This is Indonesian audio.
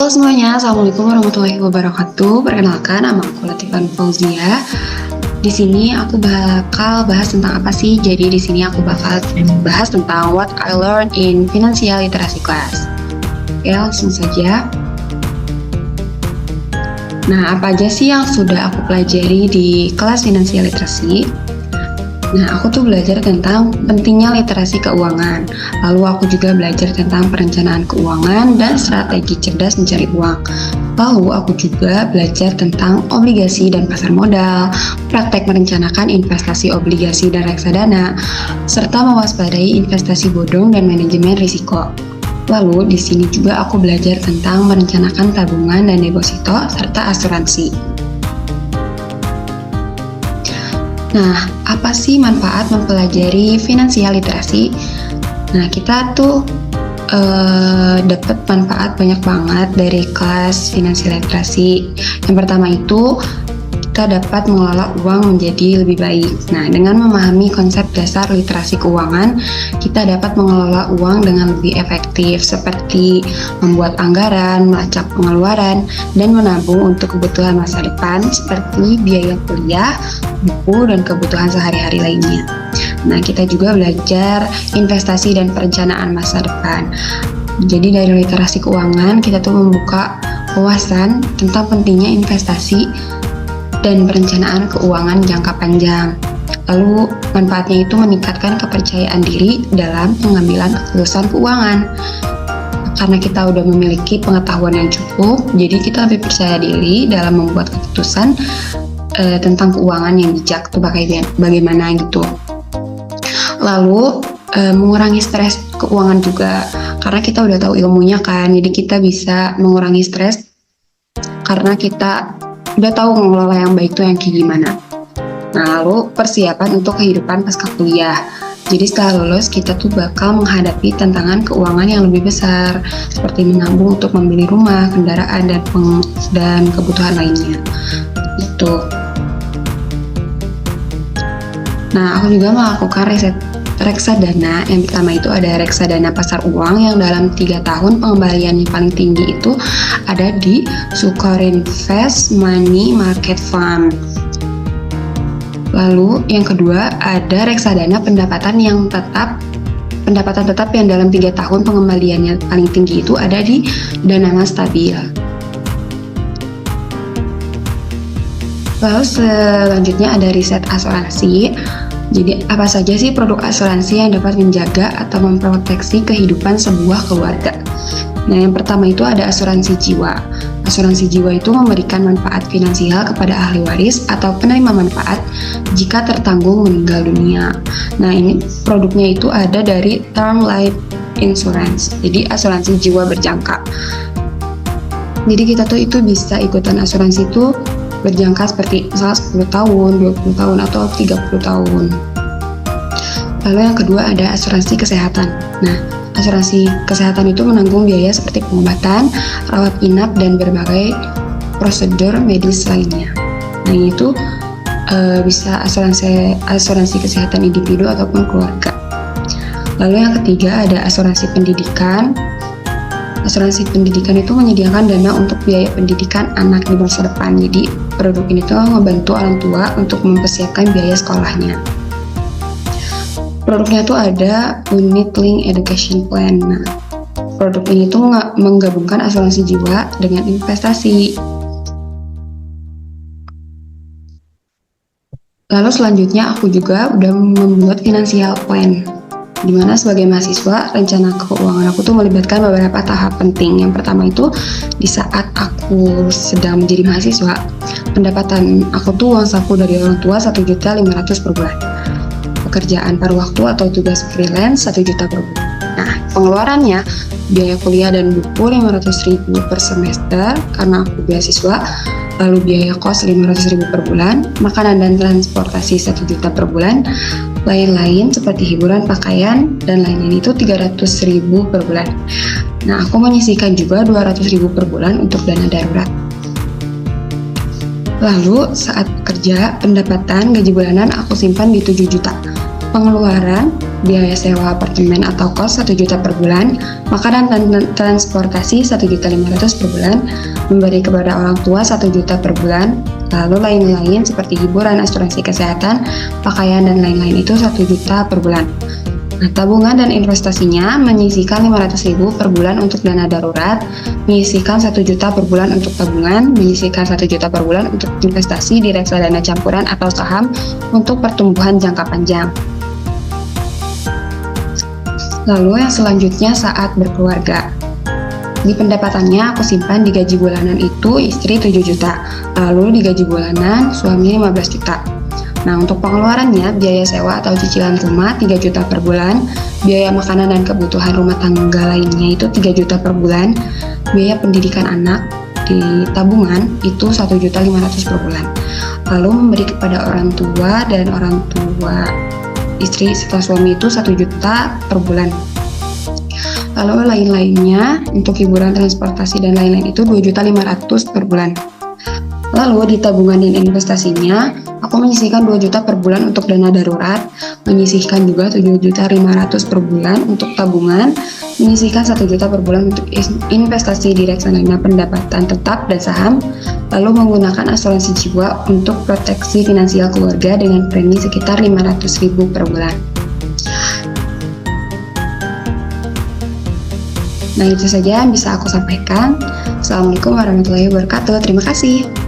Halo semuanya, Assalamualaikum warahmatullahi wabarakatuh. Perkenalkan, nama aku Latifah Fauzia. Di sini aku bakal bahas tentang apa sih? Jadi di sini aku bakal bahas tentang what I learned in financial literacy class. Oke, langsung saja. Nah, apa aja sih yang sudah aku pelajari di kelas financial literacy? Nah, aku tuh belajar tentang pentingnya literasi keuangan. Lalu aku juga belajar tentang perencanaan keuangan dan strategi cerdas mencari uang. Lalu aku juga belajar tentang obligasi dan pasar modal, praktek merencanakan investasi obligasi dan reksadana, serta mewaspadai investasi bodong dan manajemen risiko. Lalu di sini juga aku belajar tentang merencanakan tabungan dan deposito serta asuransi. Nah, apa sih manfaat mempelajari finansial literasi? Nah, kita tuh dapat manfaat banyak banget dari kelas finansial literasi. Yang pertama itu, kita dapat mengelola uang menjadi lebih baik. Nah, dengan memahami konsep dasar literasi keuangan, kita dapat mengelola uang dengan lebih efektif, seperti membuat anggaran, melacak pengeluaran, dan menabung untuk kebutuhan masa depan, seperti biaya kuliah, buku, dan kebutuhan sehari-hari lainnya. Nah, kita juga belajar investasi dan perencanaan masa depan. Jadi dari literasi keuangan, kita tuh membuka wawasan tentang pentingnya investasi dan perencanaan keuangan jangka panjang. Lalu manfaatnya itu meningkatkan kepercayaan diri dalam pengambilan keputusan keuangan. Karena kita udah memiliki pengetahuan yang cukup, jadi kita lebih percaya diri dalam membuat keputusan tentang keuangan yang bijak tuh bagaimana gitu. Lalu mengurangi stres keuangan juga, karena kita udah tahu ilmunya kan, jadi kita bisa mengurangi stres karena kita udah tahu mengelola yang baik tuh yang kayak gimana. Nah, lalu persiapan untuk kehidupan pasca kuliah. Jadi setelah lulus kita tuh bakal menghadapi tantangan keuangan yang lebih besar, seperti menabung untuk membeli rumah, kendaraan, dan kebutuhan lainnya. Itu. Nah, aku juga melakukan riset reksadana. Yang pertama itu ada reksadana pasar uang yang dalam 3 tahun pengembaliannya paling tinggi itu ada di Sukarinvest Money Market Fund. Lalu yang kedua ada reksadana pendapatan tetap yang dalam 3 tahun pengembaliannya paling tinggi itu ada di Dana Stabil. Lalu selanjutnya ada riset asuransi. Jadi apa saja sih produk asuransi yang dapat menjaga atau memproteksi kehidupan sebuah keluarga? Nah, yang pertama itu ada asuransi jiwa. Asuransi jiwa itu memberikan manfaat finansial kepada ahli waris atau penerima manfaat jika tertanggung meninggal dunia. Nah, ini produknya itu ada dari Term Life Insurance. Jadi asuransi jiwa berjangka. Jadi kita tuh itu bisa ikutan asuransi itu berjangka seperti misalnya 10 tahun, 20 tahun, atau 30 tahun. Lalu yang kedua ada asuransi kesehatan. Nah, asuransi kesehatan itu menanggung biaya seperti pengobatan, rawat inap, dan berbagai prosedur medis lainnya. Nah, itu bisa asuransi kesehatan individu ataupun keluarga. Lalu yang ketiga ada asuransi pendidikan. Asuransi pendidikan itu menyediakan dana untuk biaya pendidikan anak di masa depan. Jadi produk ini tuh membantu orang tua untuk mempersiapkan biaya sekolahnya. Produknya tuh ada Unit Link Education Plan. Nah, produk ini tuh menggabungkan asuransi jiwa dengan investasi. Lalu selanjutnya aku juga udah membuat financial plan, di mana sebagai mahasiswa, rencana keuangan aku tuh melibatkan beberapa tahap penting. Yang pertama itu, di saat aku sedang menjadi mahasiswa, pendapatan aku tuh uang saku dari orang tua 1.500.000 per bulan. Pekerjaan paruh waktu atau tugas freelance 1 juta per bulan. Nah, pengeluarannya, biaya kuliah dan buku 500.000 per semester karena aku beasiswa, lalu biaya kos 500.000 per bulan, makanan dan transportasi 1 juta per bulan, lain-lain seperti hiburan, pakaian, dan lain-lain itu 300.000 per bulan. Nah, aku menyisihkan juga 200.000 per bulan untuk dana darurat. Lalu saat kerja, pendapatan gaji bulanan aku simpan di 7 juta. Pengeluaran, biaya sewa apartemen atau kos 1 juta per bulan, makanan dan transportasi 1.500.000 per bulan, memberi kepada orang tua 1 juta per bulan, lalu lain-lain seperti hiburan, asuransi kesehatan, pakaian, dan lain-lain itu 1 juta per bulan. Nah, tabungan dan investasinya menyisihkan 500.000 per bulan untuk dana darurat, menyisihkan 1 juta per bulan untuk tabungan, menyisihkan 1 juta per bulan untuk investasi di reksadana campuran atau saham untuk pertumbuhan jangka panjang. Lalu yang selanjutnya saat berkeluarga. Di pendapatannya aku simpan di gaji bulanan itu istri 7 juta, lalu di gaji bulanan suami 15 juta. Nah, untuk pengeluarannya biaya sewa atau cicilan rumah 3 juta per bulan, biaya makanan dan kebutuhan rumah tangga lainnya itu 3 juta per bulan, biaya pendidikan anak di tabungan itu 1.500.000 per bulan. Lalu memberi kepada orang tua dan orang tua istri setelah suami itu 1 juta per bulan. Lalu lain-lainnya untuk hiburan, transportasi, dan lain-lain itu 2.500.000 per bulan. Lalu di tabungan dan investasinya, aku menyisihkan 2 juta per bulan untuk dana darurat, menyisihkan juga 7.500.000 per bulan untuk tabungan, menyisihkan 1 juta per bulan untuk investasi di reksadana pendapatan tetap dan saham, lalu menggunakan asuransi jiwa untuk proteksi finansial keluarga dengan premi sekitar 500.000 per bulan. Nah, itu saja yang bisa aku sampaikan. Assalamualaikum warahmatullahi wabarakatuh. Terima kasih.